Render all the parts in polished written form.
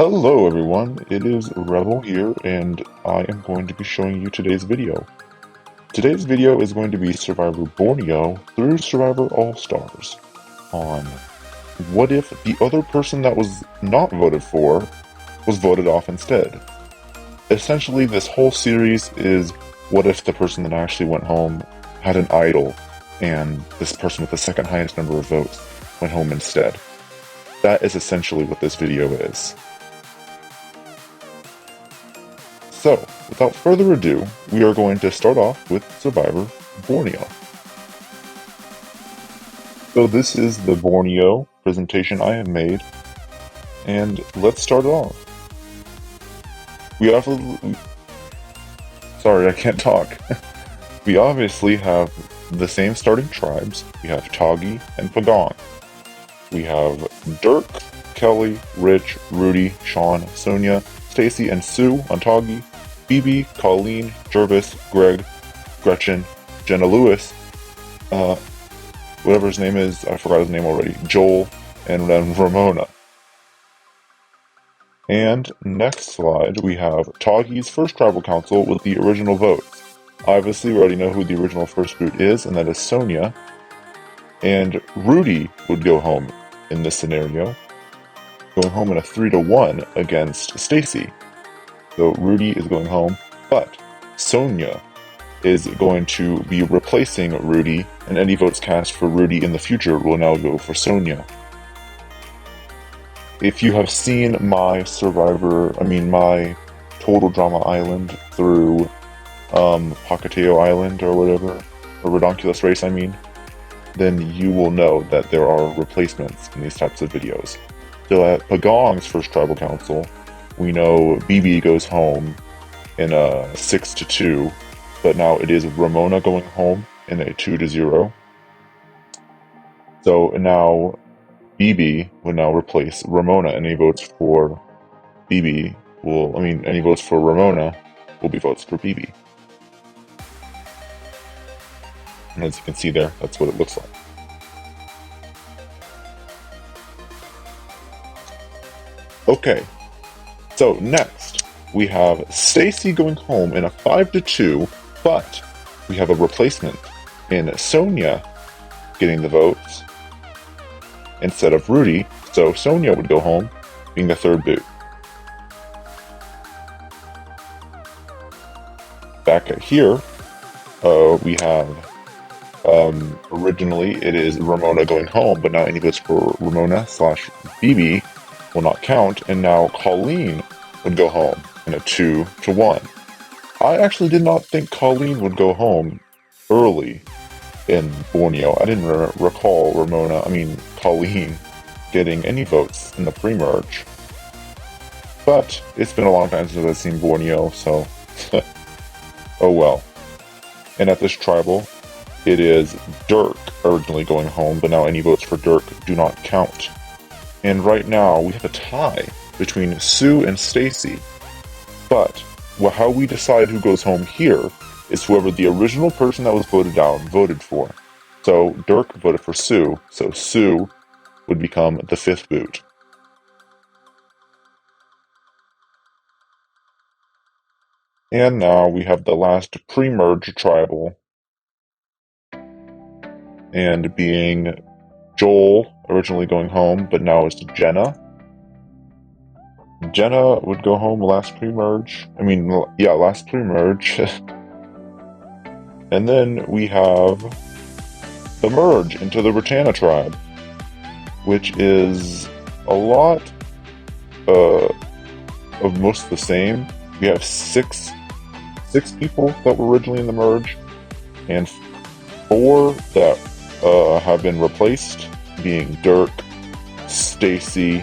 Hello everyone, it is Rebel here, and I am going to be showing you today's video. Today's video is going to be Survivor Borneo through Survivor All-Stars on what if the other person that was not voted for was voted off instead. Essentially, this whole series is what if the person that actually went home had an idol, and this person with the second highest number of votes went home instead. That is essentially what this video is. So, without further ado, we are going to start off with Survivor Borneo. So this is the Borneo presentation I have made, and let's start it off. Sorry, I can't talk. We obviously have the same starting tribes. We have Toggy and Pagong. We have Dirk, Kelly, Rich, Rudy, Sean, Sonia, Stacy, and Sue on Toggy, Phoebe, Colleen, Jervis, Greg, Gretchen, Jenna Lewis, whatever his name is, I forgot his name already, Joel, and then Ramona. And next slide, we have Toggy's first tribal council with the original votes. Obviously, we already know who the original first boot is, and that is Sonia. And Rudy would go home in this scenario, going home in a 3-1 against Stacy. So Rudy is going home, but Sonia is going to be replacing Rudy, and any votes cast for Rudy in the future will now go for Sonia. If you have seen my my Total Drama Island through Pocateo Island or whatever, or Redonkulous Race then you will know that there are replacements in these types of videos. So at Pagong's first tribal council, we know BB goes home in a 6-2, but now it is Ramona going home in a 2-0. So now BB will now replace Ramona. Any votes for BB any votes for Ramona will be votes for BB. And as you can see there, that's what it looks like. Okay, so next we have Stacy going home in a 5-2, but we have a replacement in Sonia getting the votes instead of Rudy, so Sonia would go home, being the third boot. Back here, we have originally it is Ramona going home, but now any votes for Ramona/BB will not count, and now Colleen would go home in a 2-1. I actually did not think Colleen would go home early in Borneo. I didn't recall Colleen getting any votes in the pre-merge. But it's been a long time since I've seen Borneo, so oh well. And at this tribal, it is Dirk originally going home, but now any votes for Dirk do not count. And right now, we have a tie between Sue and Stacy. But how we decide who goes home here is whoever the original person that was voted out voted for. So Dirk voted for Sue, so Sue would become the fifth boot. And now we have the last pre-merge tribal, and being Joel originally going home, but now it's Jenna. Jenna would go home last pre-merge. Last pre-merge. And then we have the merge into the Britannia tribe, which is a lot of most of the same. We have six people that were originally in the merge, and 4 that have been replaced, being Dirk, Stacy,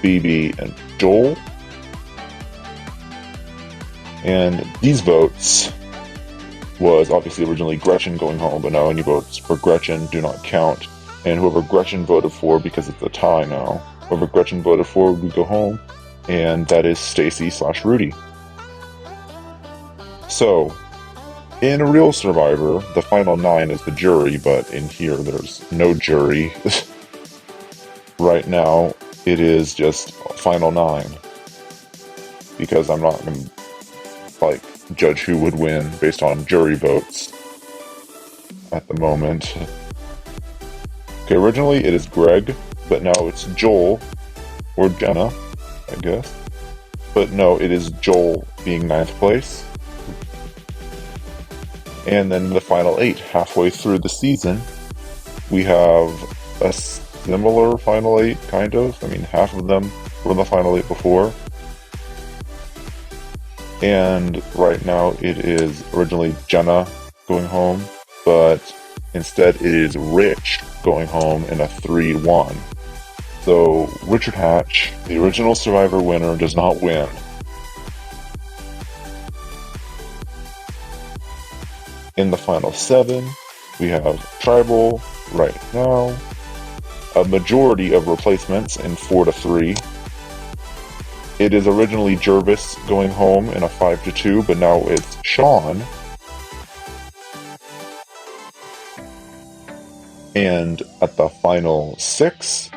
BB, and Joel. And these votes was obviously originally Gretchen going home, but now any votes for Gretchen do not count. And whoever Gretchen voted for, because it's a tie now, whoever Gretchen voted for would go home, and that is Stacy/Rudy. So, in a real Survivor, the final 9 is the jury, but in here there's no jury. Right now, it is just final 9. because I'm not going to like judge who would win based on jury votes at the moment. Okay, originally it is Greg, but now it's Joel or Jenna, I guess. But no, it is Joel being 9th place. And then the final 8, halfway through the season, we have a similar final 8, kind of. I mean, half of them were in the final 8 before. And right now it is originally Jenna going home, but instead it is Rich going home in a 3-1. So Richard Hatch, the original Survivor winner, does not win. In the final 7, we have Tribal right now. A majority of replacements in 4-3. It is originally Jervis going home in a 5-2, but now it's Sean. And at the final 6,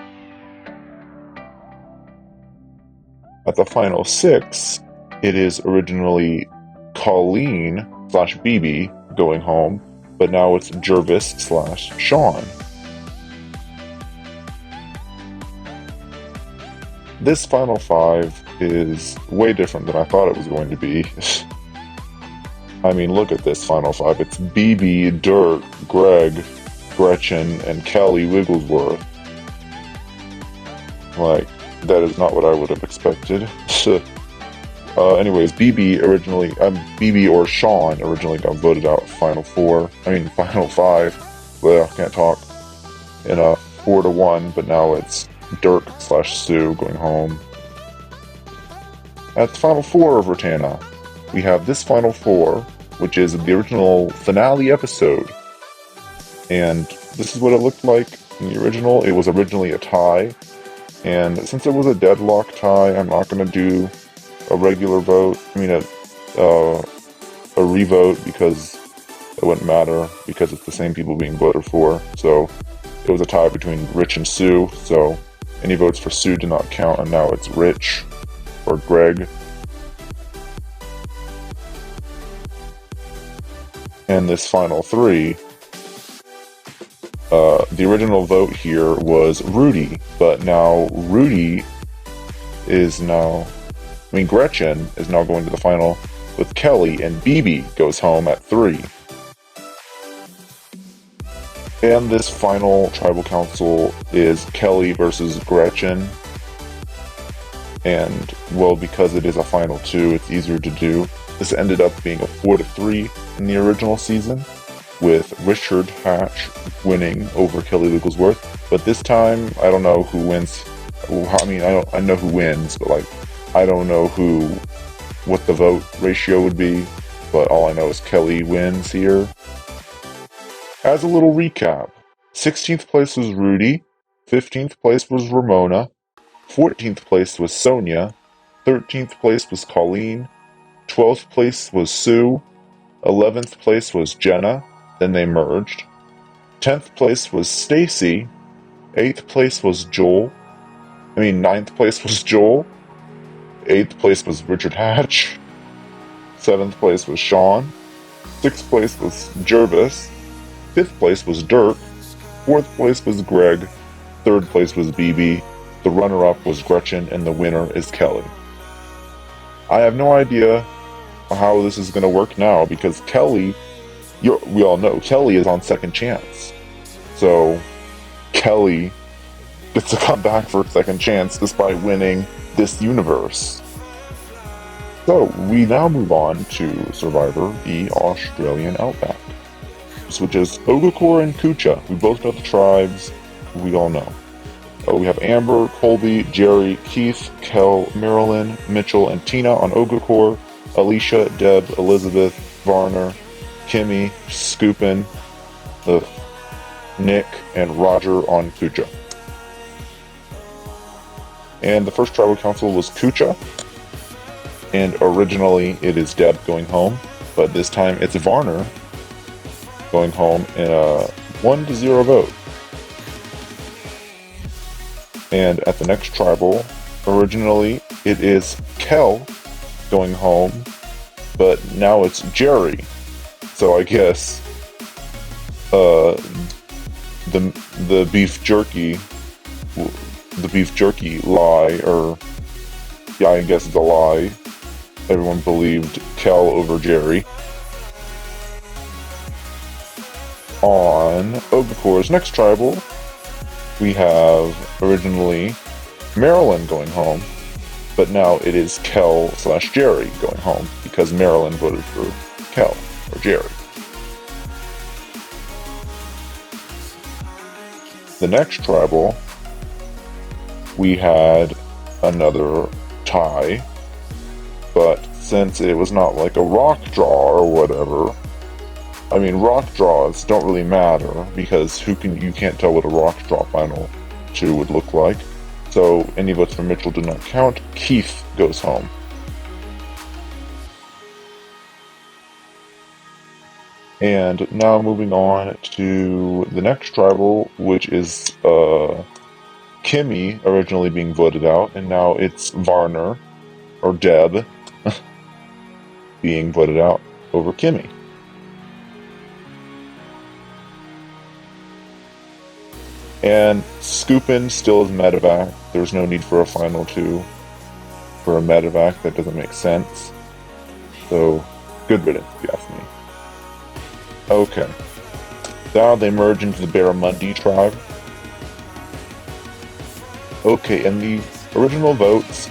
it is originally Colleen/BB going home, but now it's Jervis/Sean. This final 5 is way different than I thought it was going to be. I mean, look at this final 5. It's BB, Dirk, Greg, Gretchen, and Kelly Wigglesworth. Like, that is not what I would have expected. Anyways, BB or Sean originally got voted out final 5. Well, I can't talk. In a 4-1, but now it's Dirk/Sue going home. At the final 4 of Rotana, we have this final 4, which is the original finale episode. And this is what it looked like in the original. It was originally a tie. And since it was a deadlock tie, I'm not going to do a regular vote. I mean, a revote, because it wouldn't matter, because it's the same people being voted for. So it was a tie between Rich and Sue. So any votes for Sue did not count, and now it's Rich or Greg. And this final 3, the original vote here was Rudy, but now Gretchen is now going to the final with Kelly, and BB goes home at 3. And this final tribal council is Kelly versus Gretchen. And, well, because it is a final 2, it's easier to do. This ended up being a 4-3 in the original season, with Richard Hatch winning over Kelly Wigglesworth. But this time, I don't know who wins. I mean, I know who wins, but like, I don't know what the vote ratio would be. But all I know is Kelly wins here. As a little recap, 16th place was Rudy, 15th place was Ramona, 14th place was Sonia, 13th place was Colleen, 12th place was Sue, 11th place was Jenna, then they merged, 10th place was Stacy, 8th place was Joel, 9th place was Joel, 8th place was Richard Hatch, 7th place was Sean, 6th place was Jervis, 5th place was Dirk, 4th place was Greg, 3rd place was BB, the runner-up was Gretchen, and the winner is Kelly. I have no idea how this is going to work now, because Kelly, we all know, Kelly is on second chance. So, Kelly gets to come back for a second chance despite winning this universe. So, we now move on to Survivor, the Australian Outback, which is Ogakor and Kucha. We both know the tribes, we all know. We have Amber, Colby, Jerry, Keith, Kel, Marilyn, Mitchell, and Tina on Ogakor, Alicia, Deb, Elizabeth, Varner, Kimmy, Scoopin, Nick, and Roger on Kucha. And the first tribal council was Kucha, and originally it is Deb going home, but this time it's Varner going home in a 1-0 vote. And at the next tribal, originally it is Kel going home, but now it's Jerry. So I guess the beef jerky lie, or yeah, I guess it's a lie. Everyone believed Kel over Jerry. On, of course, next tribal, we have originally Marilyn going home, but now it is Kel/Jerry going home because Marilyn voted for Kel or Jerry. The next tribal, we had another tie, but since it was not like a rock draw or whatever, I mean, rock draws don't really matter because you can't tell what a rock draw final 2 would look like. So any votes for Mitchell do not count. Keith goes home. And now moving on to the next tribal, which is Kimmy originally being voted out, and now it's Varner, or Deb, being voted out over Kimmy. And Scoopin still is medevac. There's no need for a final 2 for a medevac. That doesn't make sense. So, good riddance, if you ask me. Okay. Now they merge into the Barramundi tribe. Okay, and the original votes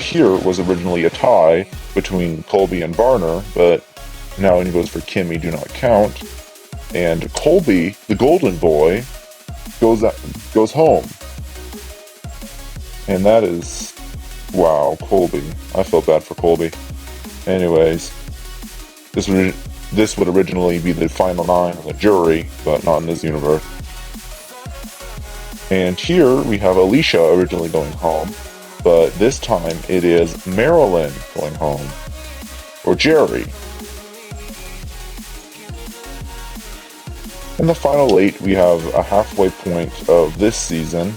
here was originally a tie between Colby and Varner, but now any votes for Kimmy do not count. And Colby, the golden boy, goes home. And that is, wow, Colby. I feel bad for Colby. Anyways, this would originally be the final 9 of the jury, but not in this universe. And here we have Alicia originally going home, but this time it is Marilyn going home, or Jerry. In the final 8, we have a halfway point of this season.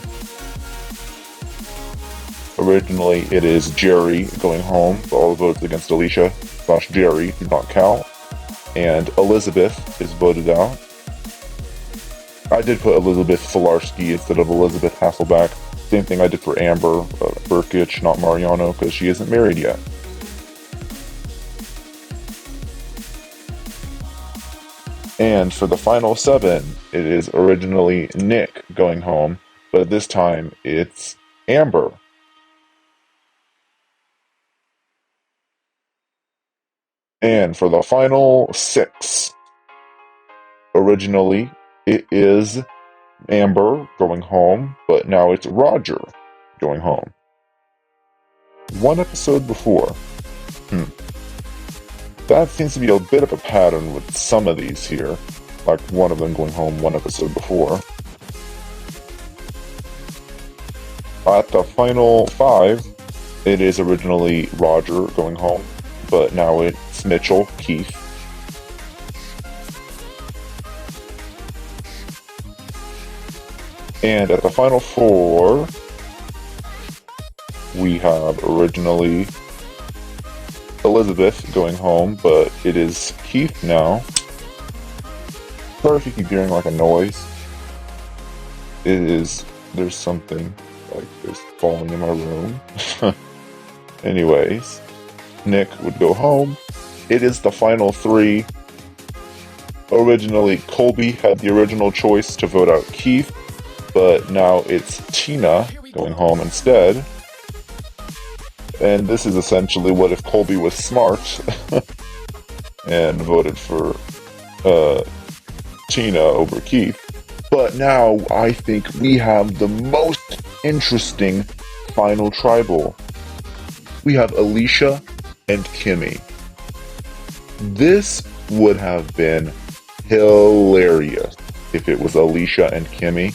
Originally, it is Jerry going home, but all the votes against Alicia/Jerry do not count. And Elizabeth is voted out. I did put Elizabeth Filarski instead of Elizabeth Hasselback. Same thing I did for Amber Burkich, not Mariano, because she isn't married yet. And for the final 7, it is originally Nick going home, but this time it's Amber. And for the final 6, originally it is Amber going home, but now it's Roger going home. 1 episode before. That seems to be a bit of a pattern with some of these here, like one of them going home 1 episode before. At the final 5, it is originally Roger going home, but now it's Mitchell, Keith. And at the final 4, we have originally Elizabeth going home, but it is Keith now. Sorry if you keep hearing like a noise. There's something like this falling in my room. Anyways, Nick would go home. It is the final 3. Originally, Colby had the original choice to vote out Keith, but now it's Tina going home instead. And this is essentially what if Colby was smart and voted for Tina over Keith. But now I think we have the most interesting final tribal. We have Alicia and Kimmy. This would have been hilarious if it was Alicia and Kimmy.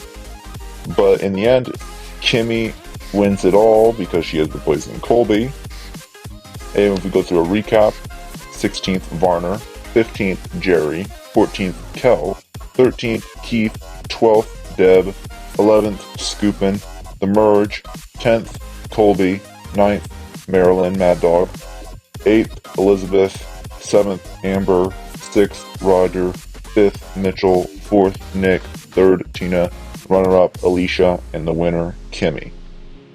But in the end, Kimmy wins it all because she has replacing Colby. And if we go through a recap, 16th Varner, 15th Jerry, 14th Kel, 13th Keith, 12th Deb, 11th Scoopin, The Merge, 10th Colby, 9th Marilyn Mad Dog, 8th, Elizabeth. 7th, Amber. 6th, Roger. 5th, Mitchell. 4th, Nick. 3rd, Tina. Runner-up, Alicia. And the winner, Kimmy.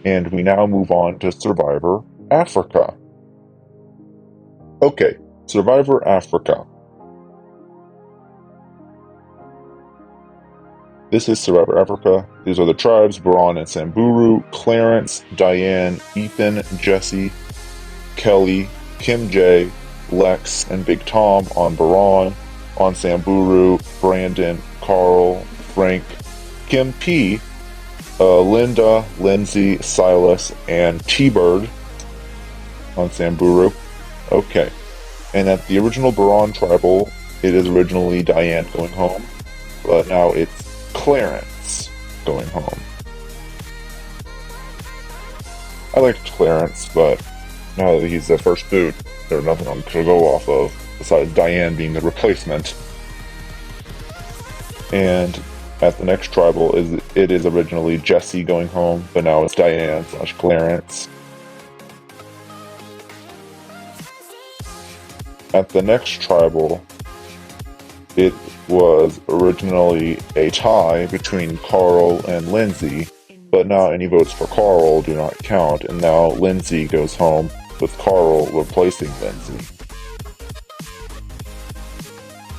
And we now move on to Survivor Africa. Okay, Survivor Africa. This is Survivor Africa. These are the tribes: Baran and Samburu, Clarence, Diane, Ethan, Jesse, Kelly, Kim J, Lex, and Big Tom on Baran. On Samburu, Brandon, Carl, Frank, Kim P, Linda, Lindsay, Silas, and T-Bird on Samburu. Okay. And at the original Baran tribal, it is originally Diane going home, but now it's Clarence going home. I liked Clarence, but now that he's the first boot, there's nothing to go off of besides Diane being the replacement. And at the next tribal, it is originally Jesse going home, but now it's Diane/Clarence. At the next tribal, it was originally a tie between Carl and Lindsay, but now any votes for Carl do not count, and now Lindsay goes home, with Carl replacing Lindsay.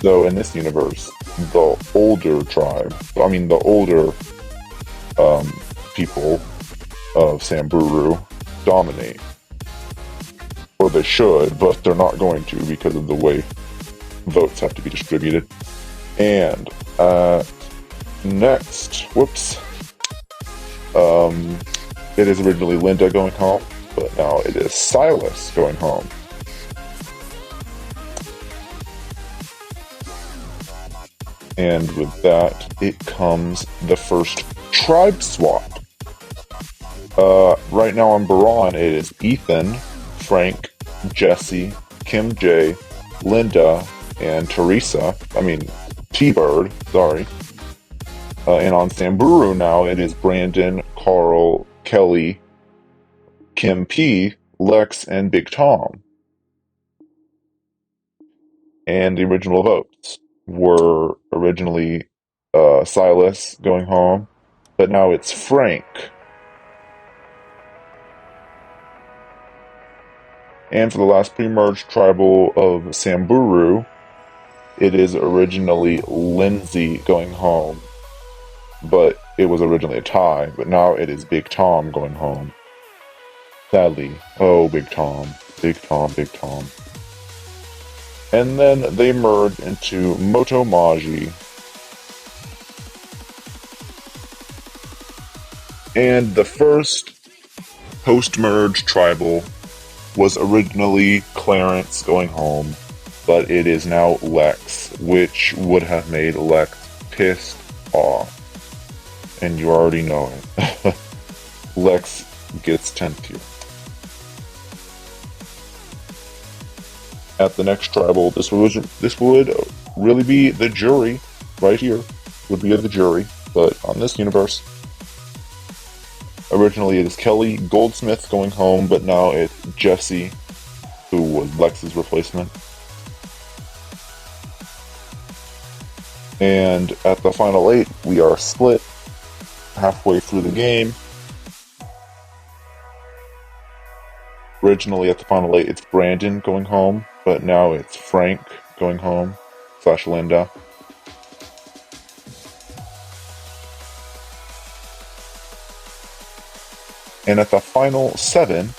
So in this universe, the older people of Samburu dominate. Or they should, but they're not going to because of the way votes have to be distributed. And next, it is originally Linda going home, but now it is Silas going home. And with that, it comes the first tribe swap. Right now on Baran, it is Ethan, Frank, Jesse, Kim J, Linda, and T-Bird, sorry. And on Samburu now, it is Brandon, Carl, Kelly, Kim P, Lex, and Big Tom. And the original votes were originally Silas going home, but now it's Frank. And for the last pre-merged tribal of Samburu, it is originally Lindsay going home, but it was originally a tie, but now it is Big Tom going home. Sadly. Oh, Big Tom. Big Tom, Big Tom. And then they merged into Moto Maji. And the first post-merge tribal was originally Clarence going home, but it is now Lex, which would have made Lex pissed off. And you already know it. Lex gets 10th tier. At the next tribal, this would really be the jury, right here, would be the jury, but on this universe, originally it is Kelly Goldsmith going home, but now it's Jesse, who was Lex's replacement. And at the final 8, we are split halfway through the game. Originally at the final 8, it's Brandon going home, but now it's Frank going home / Linda. And at the final 7,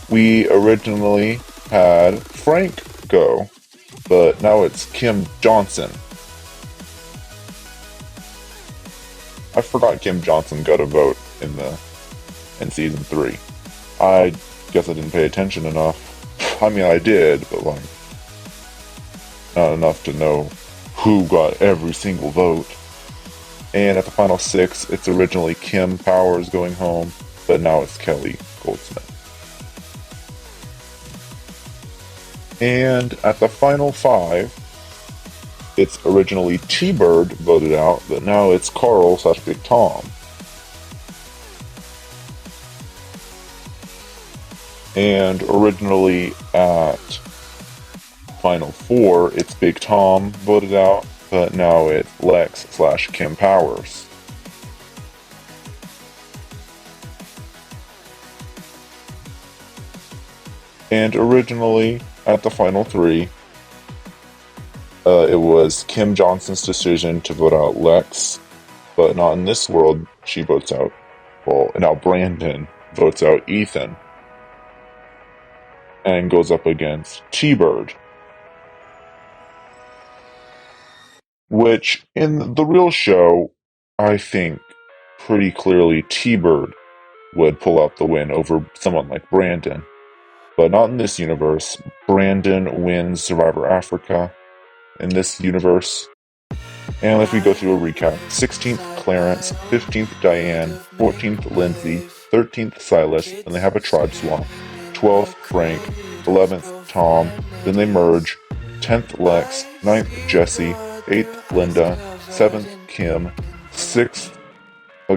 we originally had Frank go, but now it's Kim Johnson. I forgot Kim Johnson got a vote in season 3. I guess I didn't pay attention enough. I mean, I did, but not enough to know who got every single vote. And at the final 6, it's originally Kim Powers going home, but now it's Kelly Goldsmith. And at the final 5, it's originally T-Bird voted out, but now it's Carl / Big Tom. And originally at Final Four, it's Big Tom voted out, but now it's Lex/Kim Powers. And originally at the Final Three, it was Kim Johnson's decision to vote out Lex, but not in this world. She votes out, well, now Brandon votes out Ethan and goes up against T-Bird, which in the real show, I think pretty clearly T-Bird would pull out the win over someone like Brandon. But not in this universe. Brandon wins Survivor Africa in this universe. And if we go through a recap, 16th Clarence, 15th Diane, 14th Lindsay, 13th Silas, and they have a tribe swap. 12th Frank, 11th Tom, then they merge. 10th Lex, 9th Jesse, 8th Linda, 7th Kim, 6th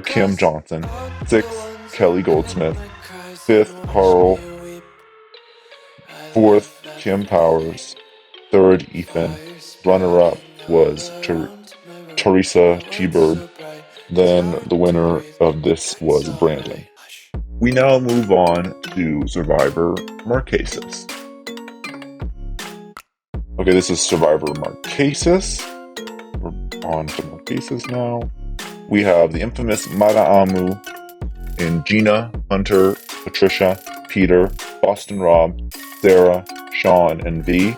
Kim Johnson, 6th Kelly Goldsmith, 5th Carl, 4th Kim Powers, 3rd Ethan, runner-up was Teresa T-Bird, then the winner of this was Brandon. We now move on to Survivor Marquesas. Okay, this is Survivor Marquesas. We're on to Marquesas now. We have the infamous Mada'amu in Gina, Hunter, Patricia, Peter, Boston Rob, Sarah, Sean, and V.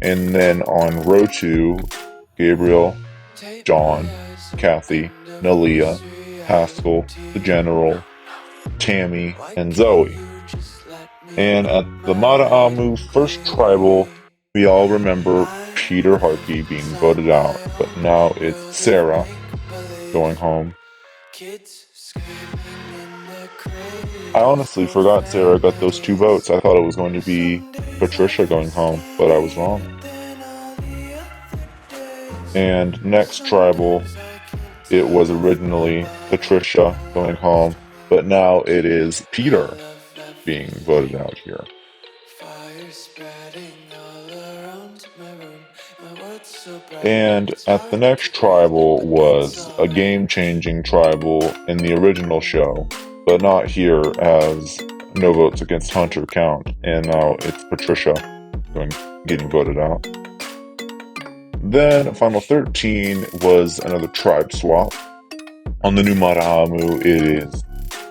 And then on row 2, Gabriel, John, Kathy, Nalia, Haskell, the General, Tammy, and Zoe. And at the Mada'amu first tribal, we all remember Peter Harkey being voted out, but now it's Sarah going home. I honestly forgot Sarah got those 2 votes. I thought it was going to be Patricia going home, but I was wrong. And next tribal, it was originally Patricia going home, but now it is Peter being voted out here. And at the next tribal was a game-changing tribal in the original show, but not here, as no votes against Hunter count, and now it's Patricia getting voted out. Then Final 13 was another tribe swap. On the new Mada'amu, it is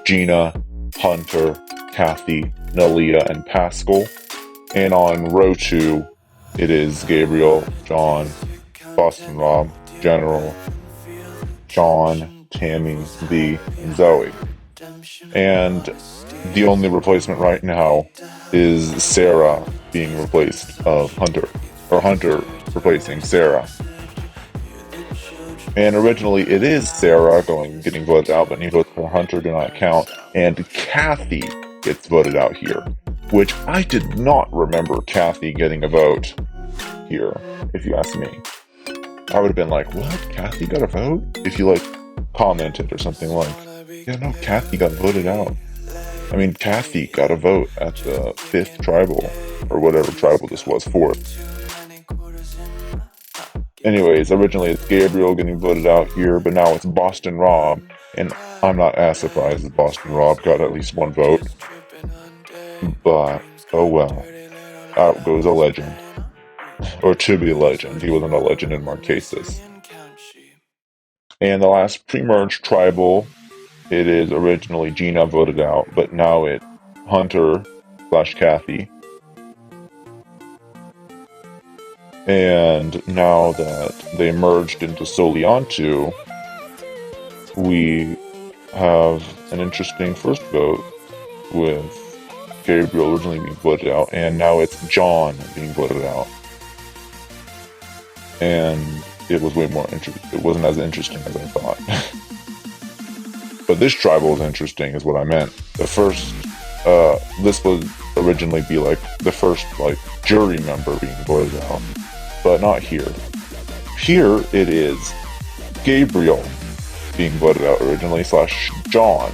Gina, Hunter, Kathy, Nalia, and Pascal. And on row 2, it is Gabriel, John, Boston Rob, General, Sean, Tammy, V, and Zoe. And the only replacement right now is Sarah being replaced of Hunter, or Hunter replacing Sarah. And originally it is Sarah getting voted out, but any votes for Hunter do not count. And Kathy gets voted out here, which I did not remember Kathy getting a vote here, if you ask me. I would have been like, what? Kathy got a vote? If you commented or something like, yeah, no, Kathy got voted out. I mean, Kathy got a vote at the 5th tribal, or whatever tribal this was, 4th. Anyways, originally it's Gabriel getting voted out here, but now it's Boston Rob, and I'm not as surprised that Boston Rob got at least 1 vote. But, oh well. Out goes a legend. Or to be a legend. He wasn't a legend in Marquesas. And the last pre-merge tribal, it is originally Gina voted out, but now it's Hunter/Kathy. And now that they merged into Soliantu, we have an interesting first vote with Gabriel originally being voted out, and now it's John being voted out. And it was way more interesting. It wasn't as interesting as I thought. But this tribal is interesting, is what I meant. The first, this would originally be the first jury member being voted out, but not here. Here it is Gabriel being voted out originally / John,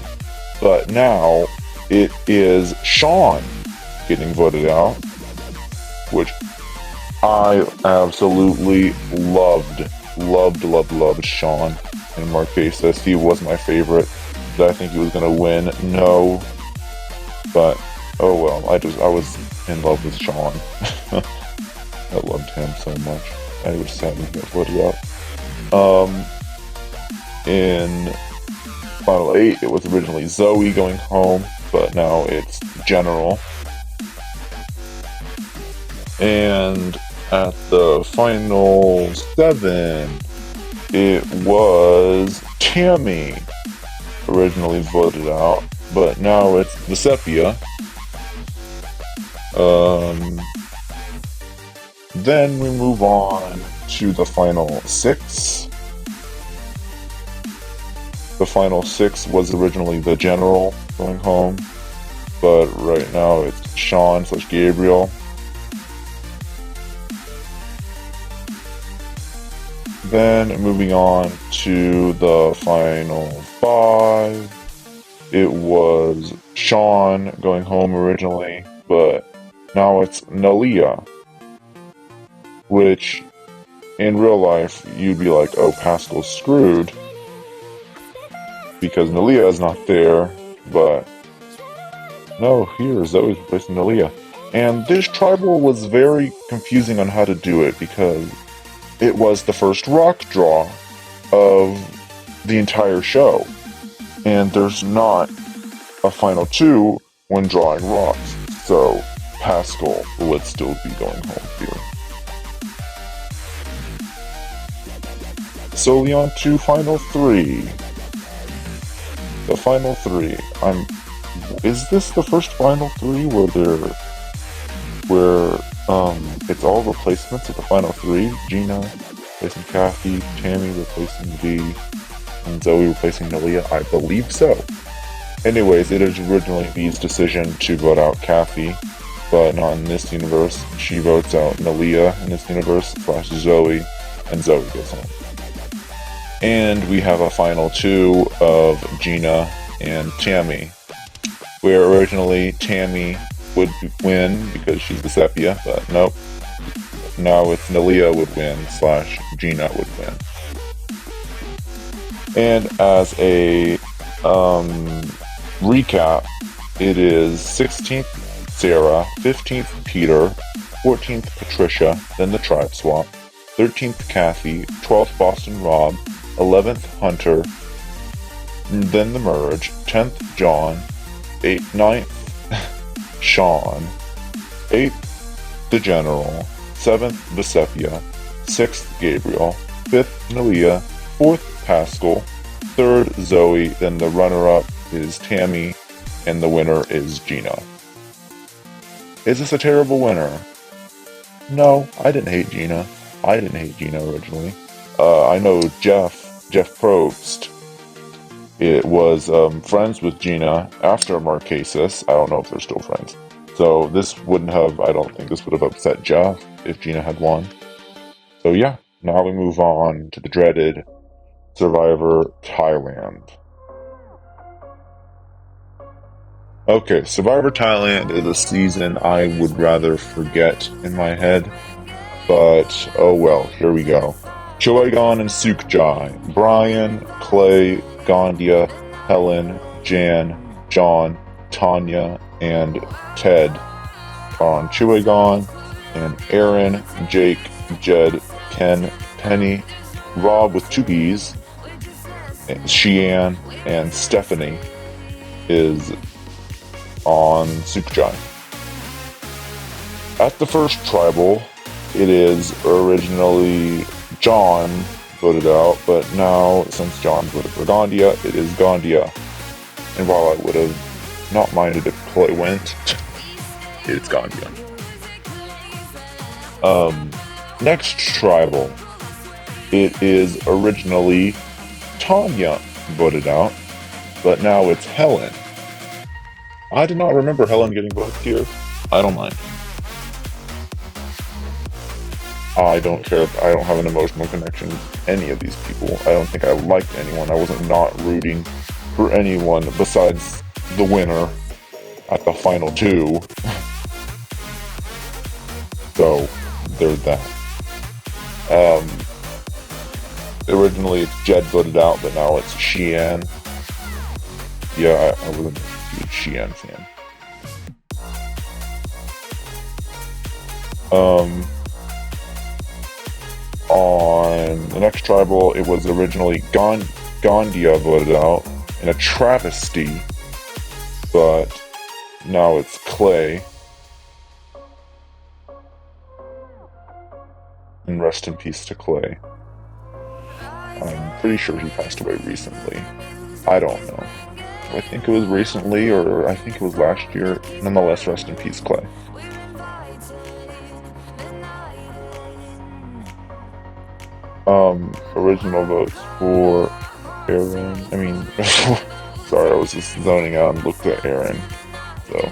but now it is Sean getting voted out, which I absolutely loved Sean in Marquesas. He was my favorite. Did I think he was gonna win? No. But oh well, I was in love with Sean. I loved him so much. I was sad when he got voted out. In Final 8, it was originally Zoe going home, but now it's General. And at the Final 7, it was Tammy originally voted out, but now it's Vesepia. Then we move on to the Final 6. The Final 6 was originally the General going home, but right now it's Sean/Gabriel. Then moving on to the Final 5, it was Sean going home originally, but now it's Nalia, which in real life you'd be like, oh, Pascal's screwed because Nalia is not there, but no, here Zoe's replacing Nalia. And this tribal was very confusing on how to do it because it was the first rock draw of the entire show. And there's not a Final 2 when drawing rocks. So Pascal would still be going home here. Solely on to Final 3. The Final 3. Is this the first Final 3 where it's all replacements at the Final 3? Gina replacing Kathy, Tammy replacing V, and Zoe replacing Nalia? I believe so. Anyways, it is originally V's decision to vote out Kathy, but not in this universe. She votes out Nalia in this universe / Zoe, and Zoe goes home. And we have a Final 2 of Gina and Tammy, where originally Tammy would win because she's the Sepia, but nope. Now it's Nalia would win / Gina would win. And as a recap, it is 16th Sarah, 15th Peter, 14th Patricia, then the tribe swap, 13th Kathy, 12th Boston Rob, 11th Hunter, then the merge, 10th John, 9th Sean, 8th the General, 7th Vesepia, 6th Gabriel, 5th Nalia, 4th Pascal, 3rd Zoe, then the runner-up is Tammy, and the winner is Gina. Is this a terrible winner? No, I didn't hate Gina. I didn't hate Gina originally. I know Jeff Probst, it was friends with Gina after Marquesas. I don't know if they're still friends. So this wouldn't have, I don't think this would have upset Jeff if Gina had won. So yeah, now we move on to the dreaded Survivor Thailand. Okay, Survivor Thailand is a season I would rather forget in my head, but oh well, here we go. Choegon and Sukjai, Brian, Clay, Gondia, Helen, Jan, John, Tanya, and Ted are on Choegon, and Aaron, Jake, Jed, Ken, Penny, Rob with 2 B's, Sheehan, and Stephanie is on Sukjai. At the first tribal, it is originally John voted out, but now since John voted for Gondia, it is Gondia. And while I would have not minded if Clay went, it's Gondia. Next tribal, it is originally Tanya voted out, but now it's Helen. I did not remember Helen getting voted here. I don't mind. I don't care. I don't have an emotional connection with any of these people. I don't think I liked anyone. I wasn't not rooting for anyone besides the winner. at the final two. So there's that. Originally it's Jed voted out, but now it's Xian. Yeah, I wasn't a huge Xian fan. On the next tribal, it was originally Gandia voted out in a travesty, but now it's Clay. And rest in peace to Clay. I'm pretty sure he passed away recently. I don't know. I think it was recently, or I think it was last year. Nonetheless, rest in peace, Clay. Original votes for Aaron. Sorry, I was just zoning out and looked at Aaron. So,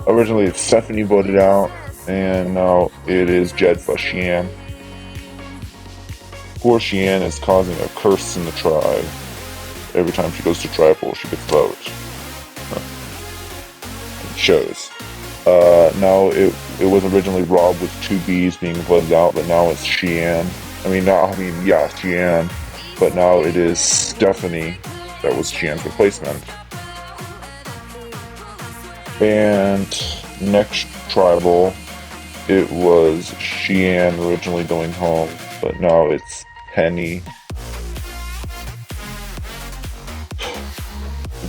originally it's Stephanie voted out, and now it is Jed plus Xian. Poor Xian is causing a curse in the tribe. Every time she goes to tribal, she gets votes. It shows. Now it was originally Rob with 2 B's being voted out, but now it's Xian. Xian. But now it is Stephanie that was Xian's replacement. And next tribal, it was Xian originally going home, but now it's Penny.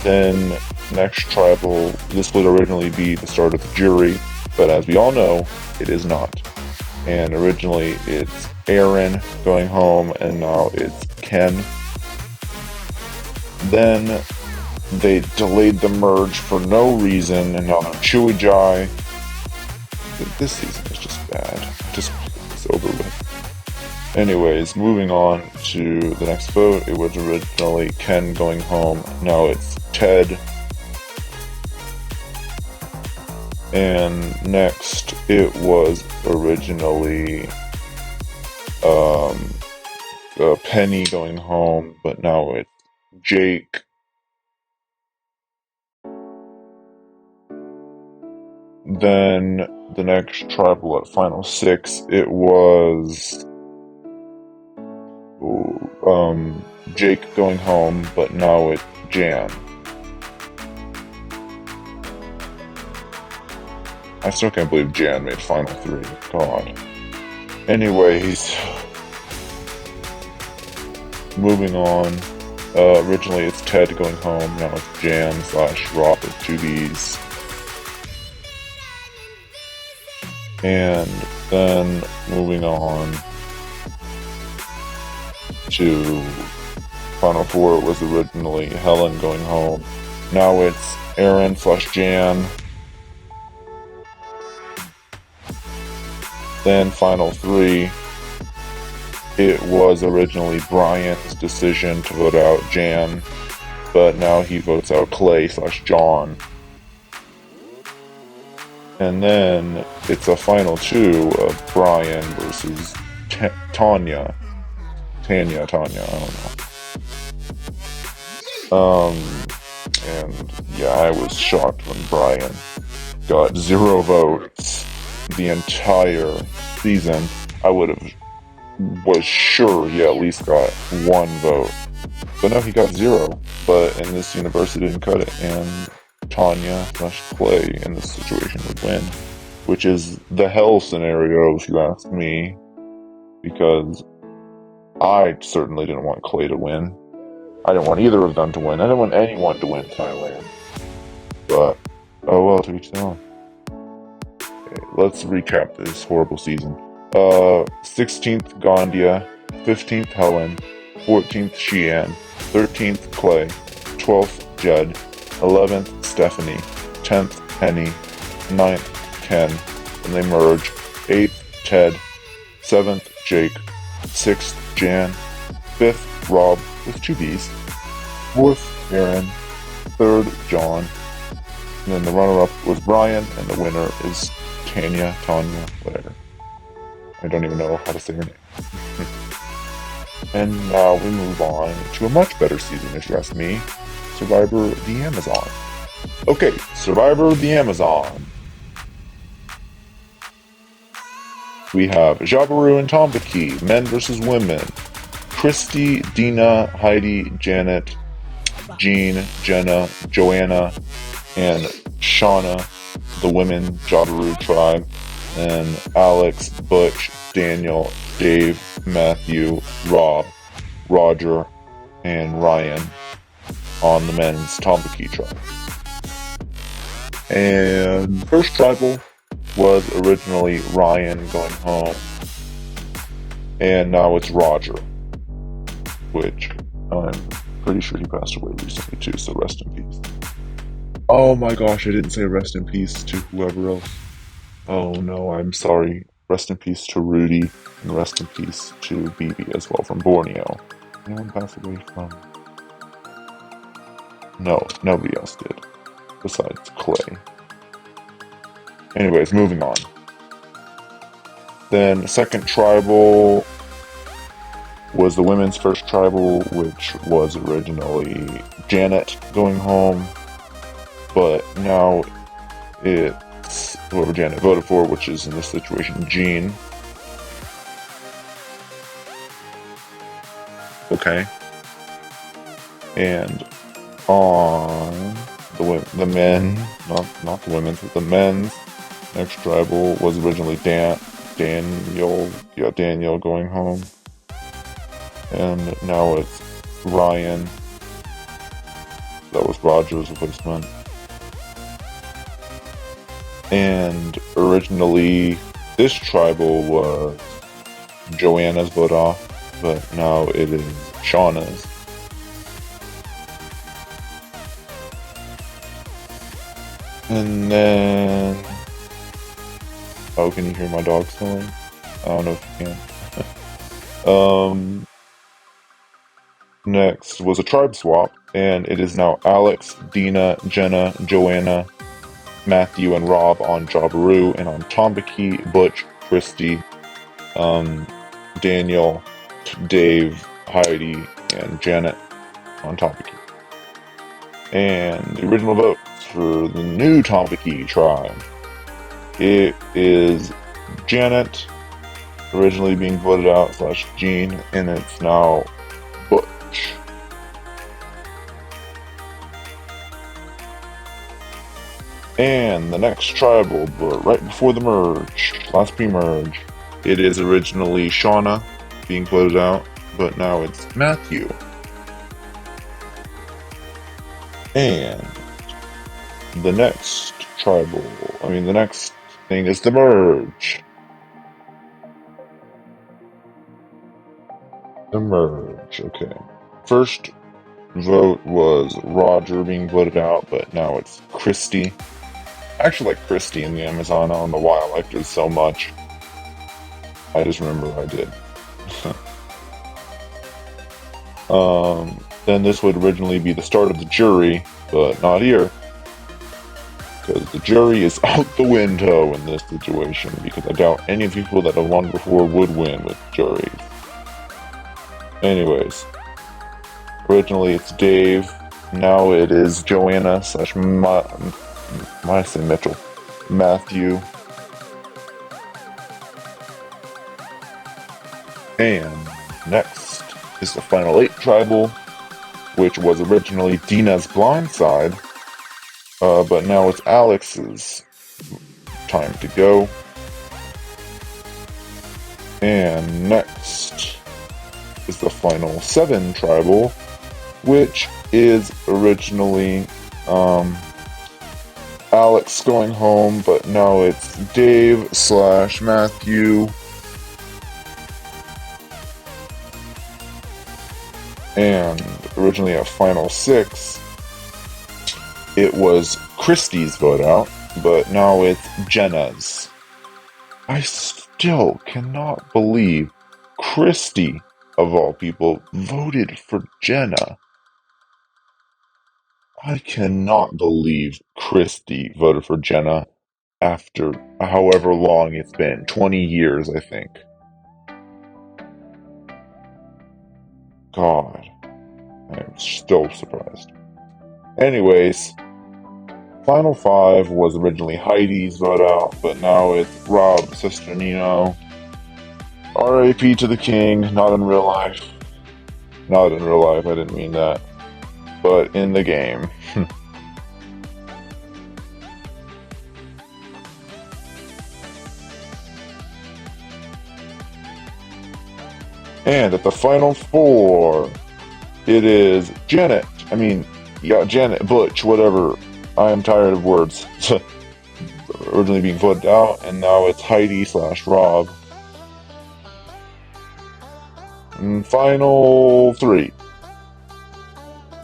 Then next tribal, this would originally be the start of the jury, but as we all know, it is not. And originally it's Aaron going home, and now it's Ken. Then they delayed the merge for no reason, and now they're Chewy Jai. This season is just bad. Just it's over with. Anyways, moving on to the next vote. It was originally Ken going home. Now it's Ted. And next, it was originally Penny going home, but now it's Jake. Then the next tribal at Final 6, it was Jake going home, but now it's Jan. I still can't believe Jan made Final 3. God. Anyways, moving on. Originally it's Ted going home, now it's Jan / Rob with 2 B's. And then moving on to Final 4, it was originally Helen going home. Now it's Aaron / Jan. Then Final 3, it was originally Brian's decision to vote out Jan, but now he votes out Clay / John. And then it's a Final 2 of Brian versus Tanya, I don't know. And yeah, I was shocked when Brian got 0 votes the entire season. I was sure he at least got 1 vote. But no, he got 0. But in this universe, it didn't cut it, and Tanya / Clay in this situation would win, which is the hell scenario if you ask me, because I certainly didn't want Clay to win. I didn't want either of them to win. I didn't want anyone to win Thailand. But, oh well, to each their own. Okay, let's recap this horrible season. 16th Gandia, 15th Helen, 14th Xian, 13th Clay, 12th Jed, 11th Stephanie, 10th Penny, 9th Ken, and they merge, 8th Ted, 7th Jake, 6th Jan, 5th Rob with 2 B's, 4th Aaron, 3rd John, and then the runner-up was Brian, and the winner is Tanya, whatever. I don't even know how to say her name. And now we move on to a much better season, if you ask me. Survivor the Amazon. Okay, Survivor of the Amazon. We have Jabiru and Tombaki, men versus women. Christy, Dina, Heidi, Janet, Jean, Jenna, Joanna, and Shauna, the women Jabiru tribe, and Alex, Butch, Daniel, Dave, Matthew, Rob, Roger, and Ryan on the men's Tombaki tribe. And first tribal was originally Ryan going home, and now it's Roger, which I'm pretty sure he passed away recently too, so rest in peace. Oh my gosh, I didn't say rest in peace to whoever else. Oh no, I'm sorry. Rest in peace to Rudy, and rest in peace to Bibi as well from Borneo. Anyone pass away from? No, nobody else did, besides Clay. Anyways, moving on. Then second tribal was the women's first tribal, which was originally Janet going home, but now it's whoever Janet voted for, which is in this situation Jean. Okay. And on the men, not the women's, but the men's next tribal was originally Daniel going home, and now it's Ryan. That was Roger's replacement. And originally this tribal was Joanna's vote off, but now it is Shauna's. And then... Oh, can you hear my dog snoring? I don't know if you can. Next was a tribe swap, and it is now Alex, Dina, Jenna, Joanna, Matthew, and Rob on Jabiru, and on Tombaki, Butch, Christy, Daniel, Dave, Heidi, and Janet on Tombaki. And the original votes for the new Tombaki tribe. It is Janet, originally being voted out, / Jean, and it's now Butch. And the next tribal, but right before the merge, last pre-merge, it is originally Shauna being voted out, but now it's Matthew. And the next the next thing is the merge. The merge, okay. First vote was Roger being voted out, but now it's Christy. I actually like Christy in the Amazon. I don't know why I liked her so much. I just remember I did. Then this would originally be the start of the jury, but not here. Because the jury is out the window in this situation, because I doubt any of the people that have won before would win with juries. Anyways, originally it's Dave, now it is Joanna / Mitchell, Matthew, and next is the final 8 tribal, which was originally Dina's blind side, but now it's Alex's time to go. And next is the final 7 tribal, which is originally Alex going home, but now it's Dave / Matthew. And originally at final 6, it was Christie's vote out, but now it's Jenna's. I still cannot believe Christy, of all people, voted for Jenna. I cannot believe Christy voted for Jenna after however long it's been. 20 years, I think. God, I'm still surprised. Anyways, Final five was originally Heidi's vote out, but now it's Rob, Sister Nino. R.A.P. to the king, not in real life. Not in real life, I didn't mean that. But in the game. And at the final four, it is Janet. Janet, Butch, whatever. I am tired of words. Originally being voted out, and now it's Heidi / Rob. And final three.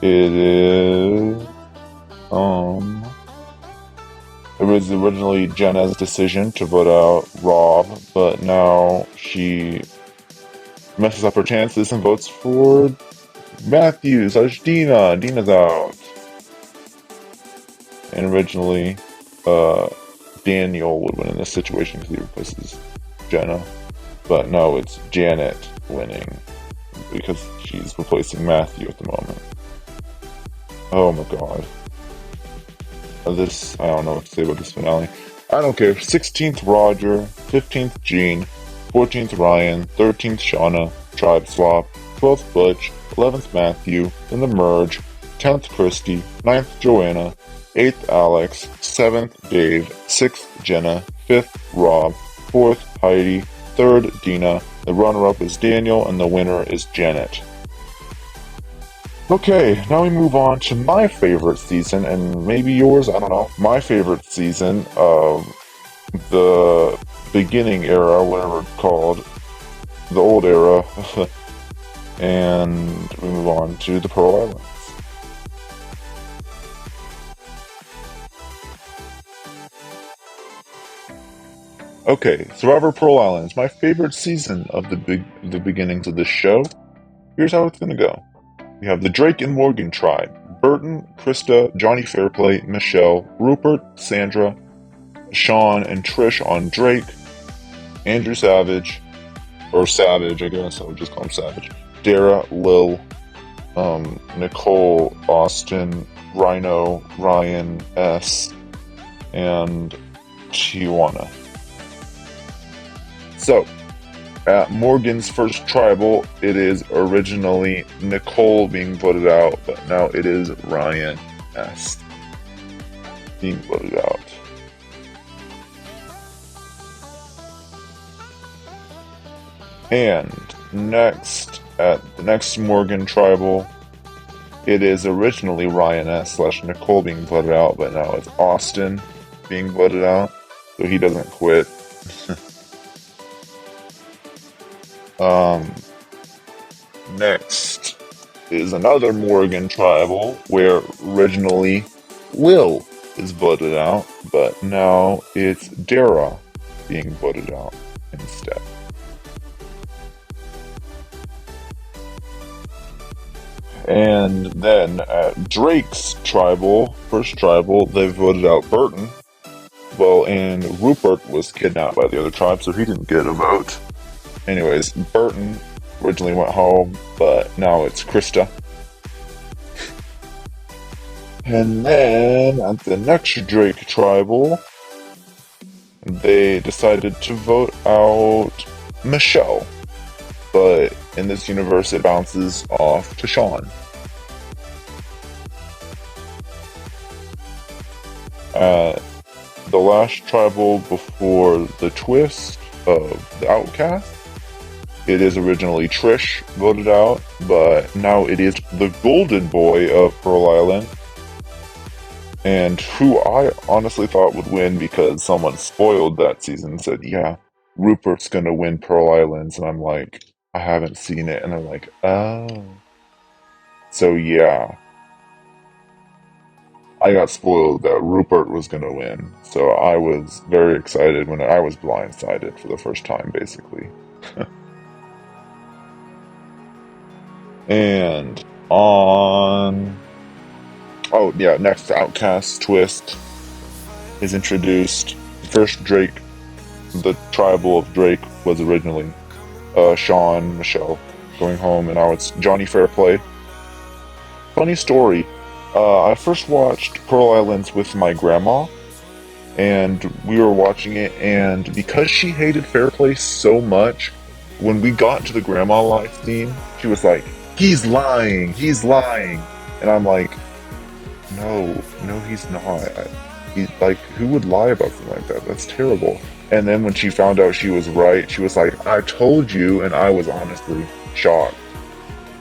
It is it was originally Jenna's decision to vote out Rob, but now she messes up her chances and votes for Matthew / Dina. Dina's out. And originally, Daniel would win in this situation because he replaces Jenna. But now it's Janet winning because she's replacing Matthew at the moment. Oh my god. I don't know what to say about this finale. I don't care. 16th Roger, 15th Gene, 14th Ryan, 13th Shauna, Tribe Swap, 12th Butch, 11th Matthew, then the Merge, 10th Christy, 9th Joanna, 8th Alex, 7th Dave, 6th Jenna, 5th Rob, 4th Heidi, 3rd Dina, the runner-up is Daniel, and the winner is Janet. Okay, now we move on to my favorite season, and maybe yours, I don't know. My favorite season of the beginning era, whatever it's called, the old era, and we move on to the Pearl Islands. Okay, Survivor Pearl Islands, my favorite season of the beginnings of this show. Here's how it's gonna go. We have the Drake and Morgan tribe: Burton, Krista, Johnny Fairplay, Michelle, Rupert, Sandra, Sean, and Trish on Drake, Andrew Savage, or Savage, I guess I would just call him Savage, Dara, Lil, Nicole, Austin, Rhino, Ryan, S, and Tijuana. So, at Morgan's first tribal, it is originally Nicole being voted out, but now it is Ryan S. being voted out. And next, at the next Morgan tribal, it is originally Ryan S. / Nicole being voted out, but now it's Austin being voted out, so he doesn't quit. Next is another Morgan tribal where originally Lil is voted out, but now it's Dara being voted out instead. And then at Drake's tribal, first tribal, they voted out Burton. Well, and Rupert was kidnapped by the other tribe, so he didn't get a vote. Anyways, Burton originally went home, but now it's Krista. And then at the next Drake tribal, they decided to vote out Michelle. But in this universe, it bounces off to Sean. The last tribal before the twist of the Outcast, it is originally Trish voted out, but now it is the Golden Boy of Pearl Island, and who I honestly thought would win because someone spoiled that season and said, yeah, Rupert's gonna win Pearl Islands, and I'm like, I haven't seen it, and I'm like, oh. So yeah, I got spoiled that Rupert was gonna win, so I was very excited when I was blindsided for the first time, basically. And next Outcast twist is introduced. First Drake, the tribal of Drake was originally Sean, Michelle going home, and now it's Johnny Fairplay. Funny story, I first watched Pearl Islands with my grandma, and we were watching it, and because she hated Fair Play so much, when we got to the grandma life scene, she was like, he's lying. And I'm like, no, he's not. Like, who would lie about something like that? That's terrible. And then when she found out she was right, she was like, I told you, and I was honestly shocked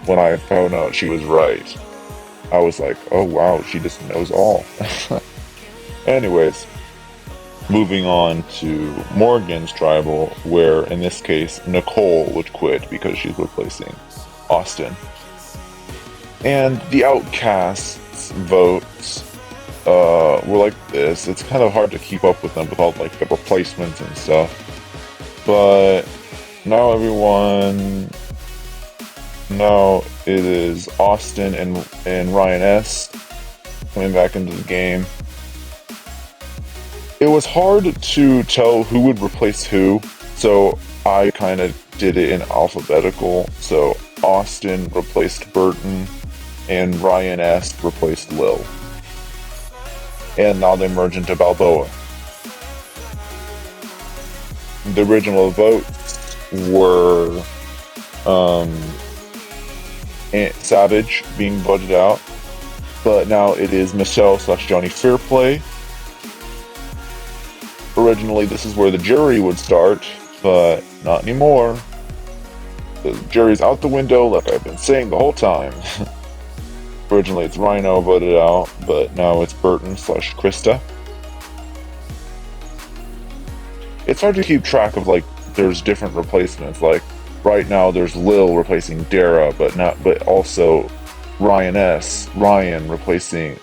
when I found out she was right. I was like, oh wow, she just knows all. Anyways, moving on to Morgan's tribal, where in this case Nicole would quit because she's replacing Austin. And the outcasts votes were like this. It's kind of hard to keep up with them with all like the replacements and stuff. But now now it is Austin and Ryan S. coming back into the game. It was hard to tell who would replace who, so I kind of did it in alphabetical. So Austin replaced Burton, and Ryan S. replaced Lil. And now they merge into Balboa. The original votes were Aunt Savage being voted out, but now it is Michelle / Johnny Fairplay. Originally, this is where the jury would start, but not anymore. The jury's out the window, like I've been saying the whole time. Originally, it's Rhino voted out, but now it's Burton / Krista. It's hard to keep track of, like, there's different replacements. Like, right now there's Lil replacing Dara, but also Ryan S replacing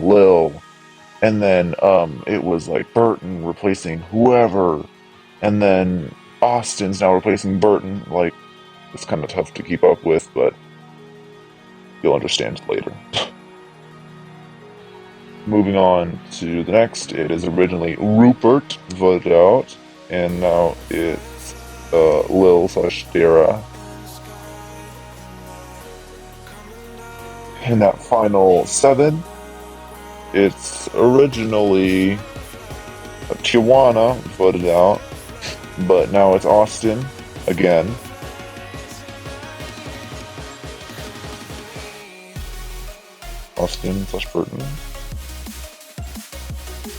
Lil. And then it was like Burton replacing whoever, and then Austin's now replacing Burton. Like, it's kind of tough to keep up with, but you'll understand later. Moving on to the next, it is originally Rupert voted out, and now it's Lil / Dara. In that final 7, it's originally Tijuana voted out, but now it's Austin again. Austin / Burton.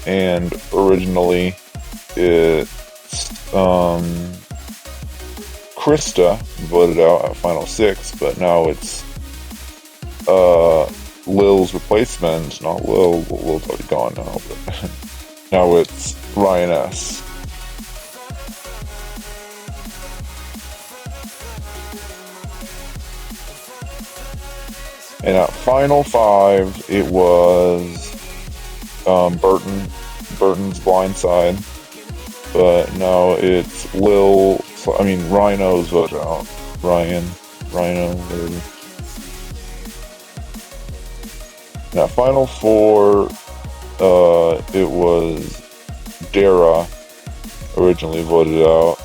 And originally it's Krista voted out at final 6, but now it's Lil's replacement, not Lil. Lil's already gone now, but now it's Ryan S. And at final 5, it was Burton's Blind Side, but now it's Rhino's voted out. Rhino, whatever. Now, final 4, it was Dara originally voted out,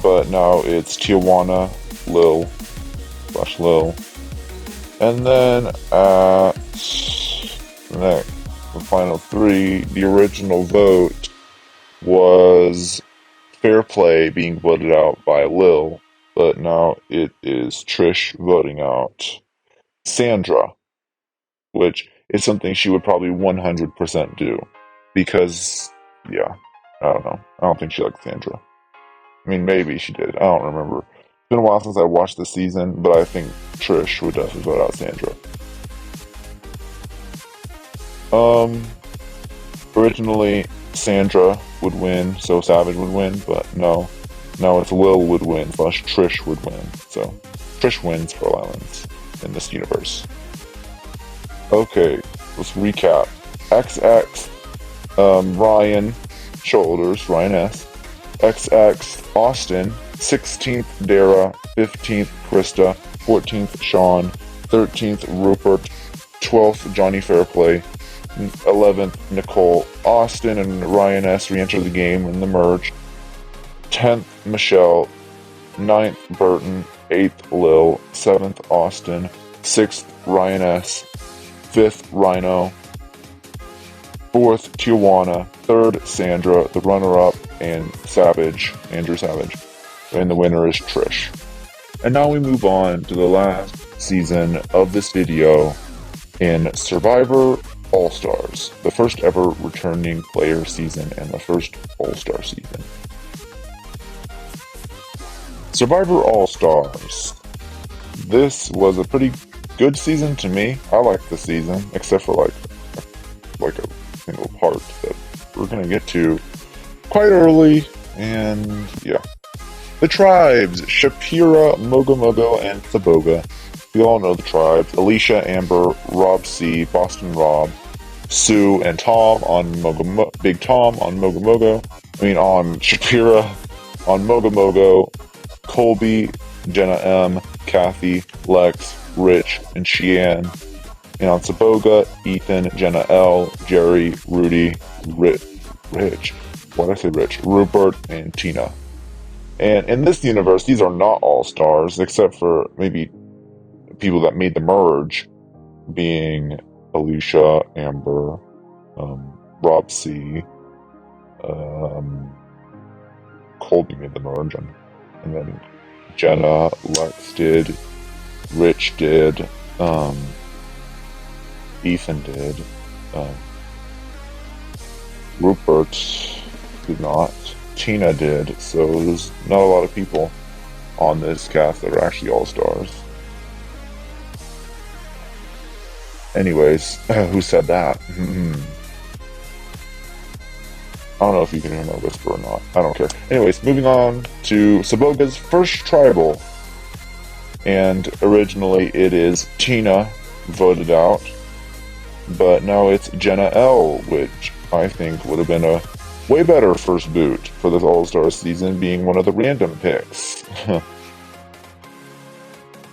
but now it's Tijuana, Lil / Lil. And then at the final 3, the original vote was Fair Play being voted out by Lil, but now it is Trish voting out Sandra, which is something she would probably 100% do. Because, yeah, I don't know. I don't think she liked Sandra. I mean, maybe she did. I don't remember. It's been a while since I watched the season, but I think Trish would definitely vote out Sandra. Originally, Sandra would win, so Savage would win, but no. Now it's Lil would win, / Trish would win. So, Trish wins Pearl Islands in this universe. Okay, let's recap. XX, Ryan Shoulders, Ryan S. XX, Austin, 16th Dara, 15th Krista, 14th Sean, 13th Rupert, 12th Johnny Fairplay, 11th Nicole. Austin and Ryan S. re-enter the game in the merge. 10th Michelle, 9th Burton, 8th Lil, 7th Austin, 6th Ryan S. 5th, Rhino. 4th, Tijuana. 3rd, Sandra. The runner-up, and Savage, Andrew Savage. And the winner is Trish. And now we move on to the last season of this video in Survivor All-Stars, the first ever returning player season and the first All-Star season. Survivor All-Stars. This was a pretty good season to me. I liked the season, except for like a single part that we're gonna get to quite early, and yeah. The tribes: Shapira, Mogo Mogo, and Saboga. We all know the tribes: Alicia, Amber, Rob C, Boston Rob, Sue, and Tom on Big Tom on Mogo Mogo. On Shapira, on Mogo Mogo, Colby, Jenna M, Kathy, Lex, Rich, and Sheehan. And on Saboga, Ethan, Jenna L, Jerry, Rudy, Rich. Why did I say Rich? Rupert, and Tina. And in this universe, these are not all stars, except for maybe people that made the merge, being Alicia, Amber, Rob C, Colby made the merge, and then Jenna, Lex did, Rich did, Ethan did, Rupert did not. Tina did, so there's not a lot of people on this cast that are actually all-stars. Anyways, who said that? I don't know if you can hear my whisper or not. I don't care. Anyways, moving on to Saboga's first tribal. And originally it is Tina voted out, but now it's Jenna L, which I think would have been a way better first boot for this All-Star season, being one of the random picks.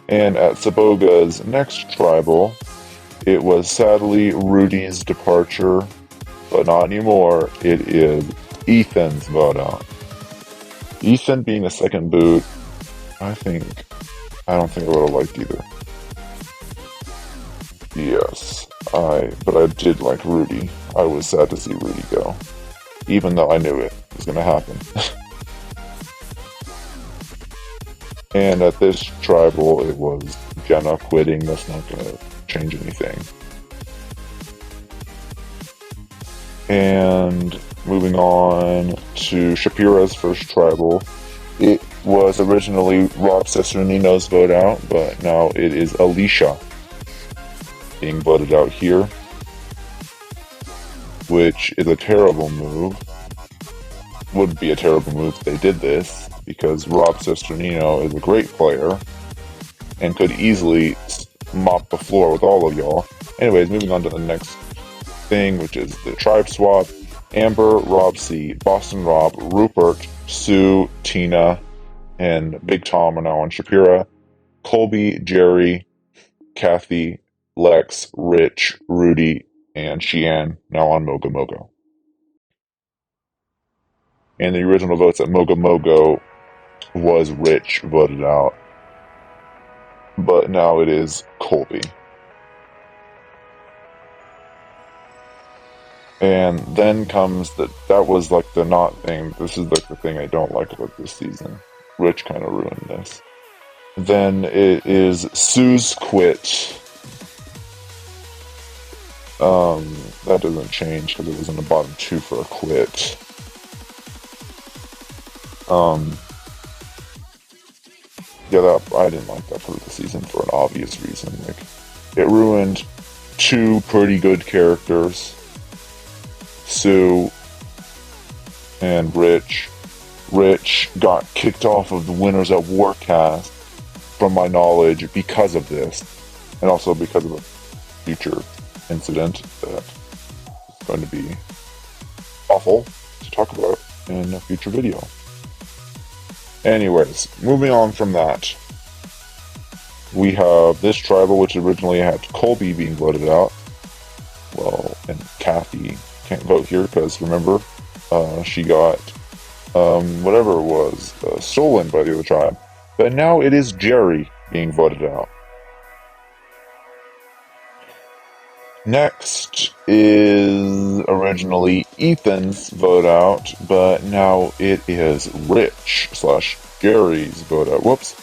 And at Saboga's next tribal, it was sadly Rudy's departure, but not anymore. It is Ethan's vote out. Ethan being the second boot, I don't think I would have liked either. Yes, but I did like Rudy. I was sad to see Rudy go, even though I knew it was going to happen. And at this tribal, it was Jenna quitting. That's not going to change anything. And moving on to Shapira's first tribal, it was originally Rob Cesternino's vote out, but now it is Alicia being voted out here, which is a terrible move. Would be a terrible move if they did this, because Rob Cesternino is a great player and could easily mop the floor with all of y'all. Anyways, moving on to the next thing, which is the tribe swap. Amber, Rob C, Boston Rob, Rupert, Sue, Tina, and Big Tom are now on Shapira. Colby, Jerry, Kathy, Lex, Rich, Rudy, and Sheehan now on Mogo Mogo. And the original votes at Mogo Mogo was Rich voted out, but now it is Colby. And then comes that was like the not thing. This is like the thing I don't like about this season. Rich kind of ruined this. Then it is Sue's quit. That doesn't change because it was in the bottom two for a quit. Yeah, I didn't like that part of the season for an obvious reason. Like, it ruined two pretty good characters, Sue and Rich. Rich got kicked off of the Winners at War cast, from my knowledge, because of this, and also because of a future incident that is going to be awful to talk about in a future video. Anyways, moving on from that, we have this tribal, which originally had Colby being voted out. Well, and Kathy can't vote here because, remember, she got whatever it was stolen by the other tribe. But now it is Jerry being voted out. Next is originally Ethan's vote out, but now it is Rich slash Gary's vote out. Whoops.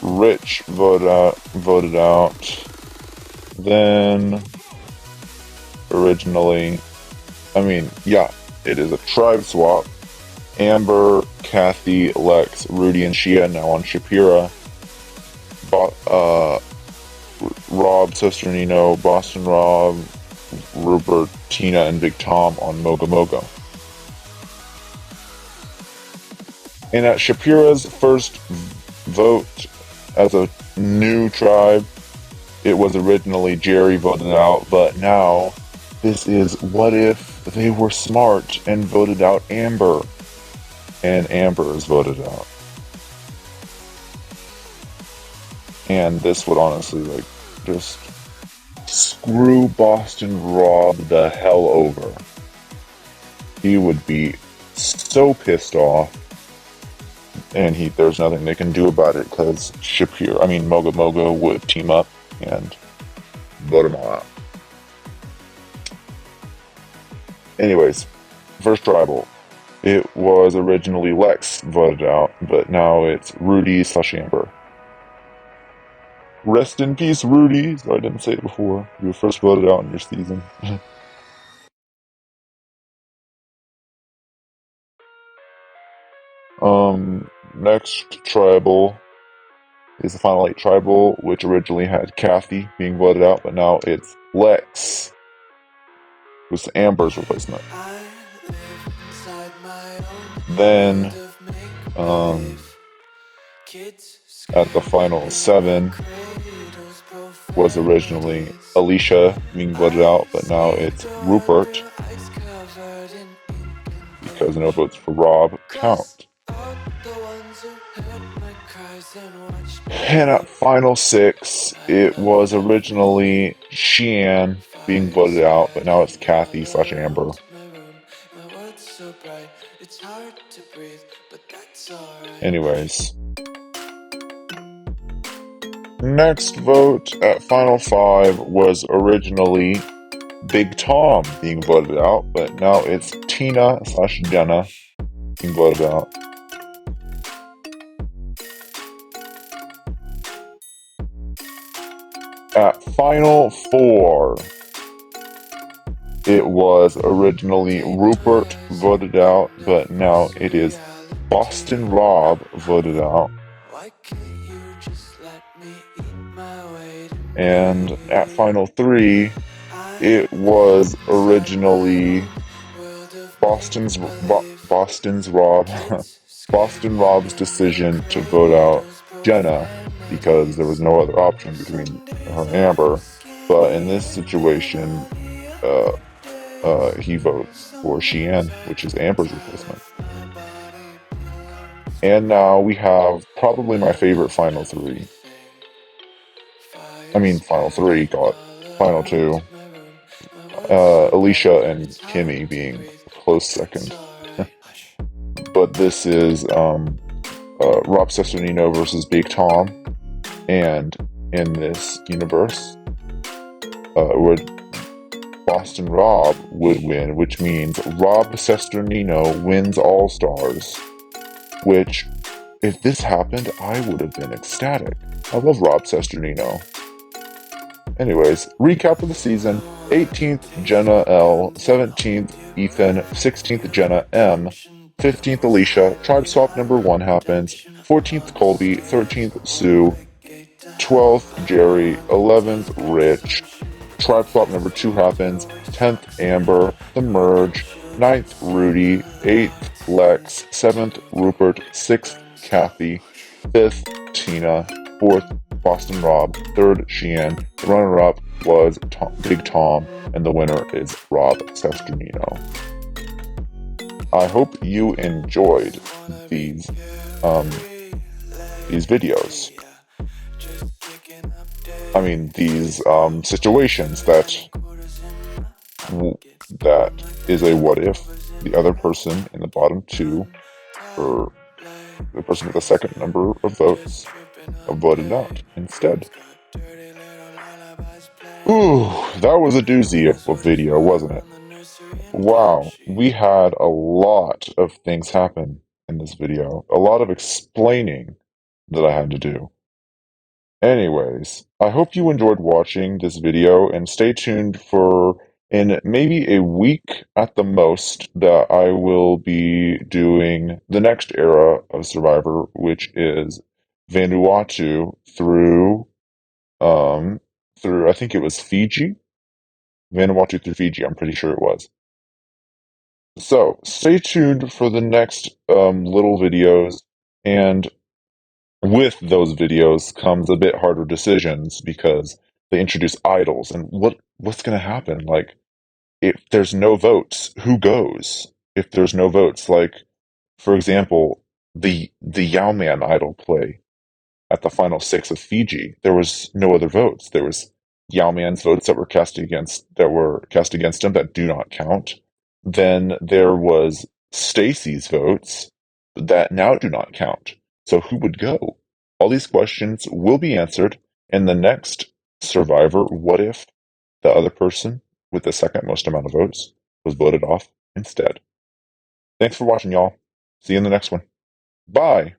Rich voted out. Then originally, it is a tribe swap. Amber, Kathy, Lex, Rudy, and Shia now on Shapira. Rob, Sesternino, Boston Rob, Rupert, Tina, and Big Tom on Moga Moga. And at Shapira's first vote as a new tribe, it was originally Jerry voted out, but now this is what if they were smart and voted out Amber, and Amber is voted out. And this would honestly, just screw Boston Rob the hell over. He would be so pissed off, and there's nothing they can do about it because Moga Moga would team up and vote him all out. Anyways, first tribal. It was originally Lex voted out, but now it's Rudy / Amber. Rest in peace, Rudy. So I didn't say it before. You were first voted out in your season. Next tribal is the Final 8 tribal, which originally had Kathy being voted out, but now it's Lex, who's Amber's replacement. Then, at the Final 7 was originally Alicia being voted out, but now it's Rupert, because no votes for Rob count. And at Final 6, it was originally Sheehan being voted out, but now it's Kathy / Amber. Anyways. Next vote at Final 5 was originally Big Tom being voted out, but now it's Tina / Jenna being voted out. At Final 4, it was originally Rupert voted out, but now it is Boston Rob voted out. And at Final 3, it was originally Boston Rob's decision to vote out Jenna, because there was no other option between her and Amber. But in this situation, he votes for Sheehan, which is Amber's replacement. And now we have probably my favorite Final 3. Final 2. Alicia and Kimmy being a close second. But this is Rob Sesternino versus Big Tom. And in this universe, Boston Rob would win, which means Rob Sesternino wins All Stars. Which, if this happened, I would have been ecstatic. I love Rob Sesternino. Anyways, recap of the season: 18th Jenna L, 17th Ethan, 16th Jenna M, 15th Alicia, tribe swap number 1 happens, 14th Colby, 13th Sue, 12th Jerry, 11th Rich, tribe swap number 2 happens, 10th Amber, the merge, 9th Rudy, 8th Lex, 7th Rupert, 6th Kathy, 5th Tina, 4th Boston Rob, 3rd Sheehan. The runner-up was Big Tom, and the winner is Rob Sesternino. I hope you enjoyed these videos. These situations that is a what if the other person in the bottom 2, or the person with the second number of votes, voted out instead. Ooh, that was a doozy of a video, wasn't it? Wow, we had a lot of things happen in this video. A lot of explaining that I had to do. Anyways, I hope you enjoyed watching this video and stay tuned for in maybe a week at the most that I will be doing the next era of Survivor, which is Vanuatu um through I think it was Fiji. Vanuatu through Fiji, I'm pretty sure it was. So stay tuned for the next little videos, and with those videos comes a bit harder decisions because they introduce idols, and what's going to happen? Like, if there's no votes, who goes? If there's no votes, like for example, the Yao-Man idol play at the final six of Fiji, there was no other votes. There was Yao Man's votes that were cast against him that do not count. Then there was Stacy's votes that now do not count. So who would go? All these questions will be answered in the next Survivor. What if the other person with the second most amount of votes was voted off instead? Thanks for watching, y'all. See you in the next one. Bye.